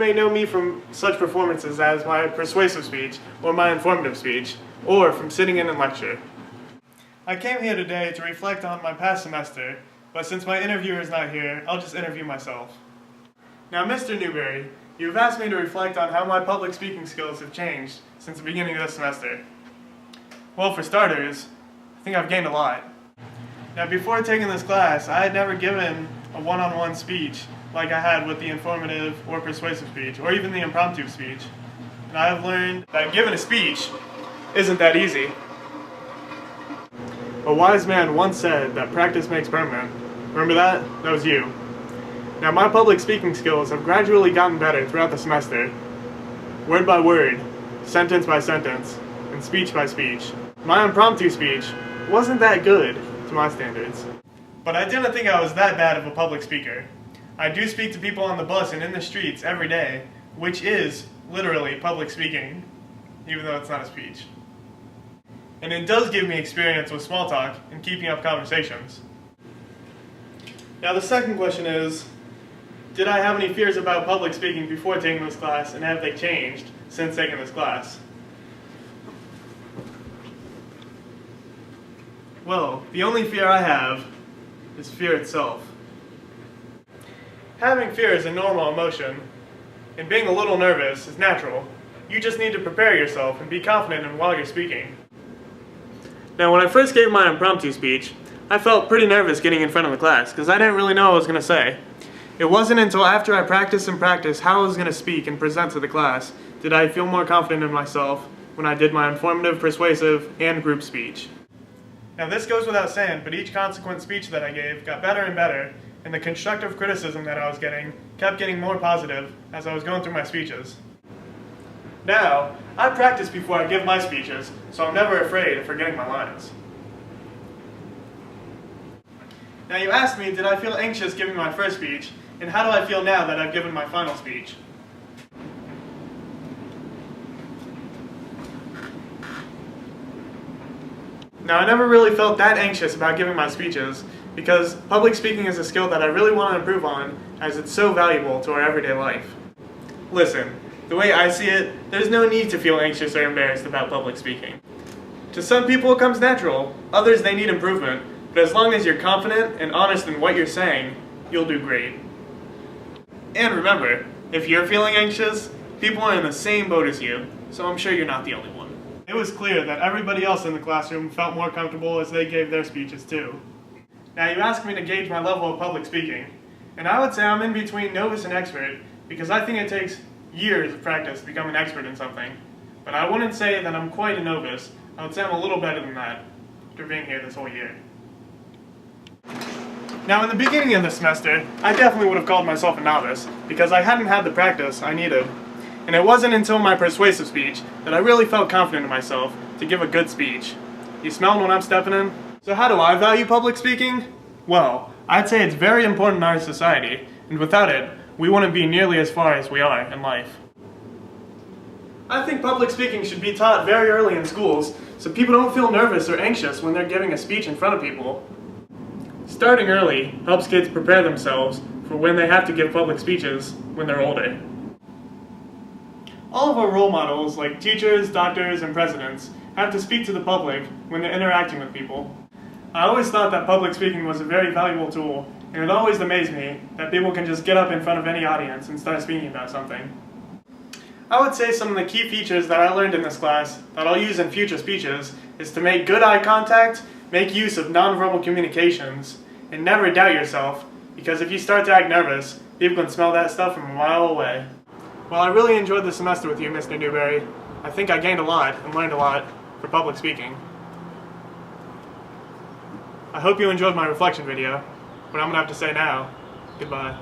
may know me from such performances as my persuasive speech or my informative speech, or from sitting in lecture. I came here today to reflect on my past semester, but since my interviewer is not here, I'll just interview myself. Now, Mr. Newberry, you've asked me to reflect on how my public speaking skills have changed since the beginning of this semester. Well, for starters, I think I've gained a lot. Now, before taking this class, I had never given a one-on-one speech like I had with the informative or persuasive speech, or even the impromptu speech. And I have learned that giving a speech isn't that easy. A wise man once said that practice makes permanent. Remember that? That was you. Now, my public speaking skills have gradually gotten better throughout the semester, word by word, sentence by sentence, and speech by speech. My impromptu speech wasn't that good to my standards. But I didn't think I was that bad of a public speaker. I do speak to people on the bus and in the streets every day, which is literally public speaking, even though it's not a speech. And it does give me experience with small talk and keeping up conversations. Now, the second question is, did I have any fears about public speaking before taking this class, and have they changed since taking this class? Well, the only fear I have is fear itself. Having fear is a normal emotion, and being a little nervous is natural. You just need to prepare yourself and be confident in while you're speaking. Now, when I first gave my impromptu speech, I felt pretty nervous getting in front of the class because I didn't really know what I was going to say. It wasn't until after I practiced how I was going to speak and present to the class did I feel more confident in myself when I did my informative, persuasive, and group speech. Now, this goes without saying, but each consequent speech that I gave got better and better, and the constructive criticism that I was getting kept getting more positive as I was going through my speeches. Now, I practice before I give my speeches, so I'm never afraid of forgetting my lines. Now, you asked me, did I feel anxious giving my first speech, and how do I feel now that I've given my final speech? Now, I never really felt that anxious about giving my speeches because public speaking is a skill that I really want to improve on as it's so valuable to our everyday life. Listen, the way I see it, there's no need to feel anxious or embarrassed about public speaking. To some people it comes natural, others they need improvement, but as long as you're confident and honest in what you're saying, you'll do great. And remember, if you're feeling anxious, people are in the same boat as you, so I'm sure you're not the only one. It was clear that everybody else in the classroom felt more comfortable as they gave their speeches too. Now, you asked me to gauge my level of public speaking, and I would say I'm in between novice and expert because I think it takes years of practice to become an expert in something. But I wouldn't say that I'm quite a novice. I would say I'm a little better than that after being here this whole year. Now, in the beginning of the semester, I definitely would have called myself a novice because I hadn't had the practice I needed. And it wasn't until my persuasive speech that I really felt confident in myself to give a good speech. You smell when I'm stepping in? So how do I value public speaking? Well, I'd say it's very important in our society, and without it, we wouldn't be nearly as far as we are in life. I think public speaking should be taught very early in schools so people don't feel nervous or anxious when they're giving a speech in front of people. Starting early helps kids prepare themselves for when they have to give public speeches when they're older. All of our role models, like teachers, doctors, and presidents, have to speak to the public when they're interacting with people. I always thought that public speaking was a very valuable tool, and it always amazed me that people can just get up in front of any audience and start speaking about something. I would say some of the key features that I learned in this class that I'll use in future speeches is to make good eye contact, make use of nonverbal communications, and never doubt yourself, because if you start to act nervous, people can smell that stuff from a mile away. Well, I really enjoyed the semester with you, Mr. Newberry. I think I gained a lot and learned a lot for public speaking. I hope you enjoyed my reflection video, but I'm going to have to say now, goodbye.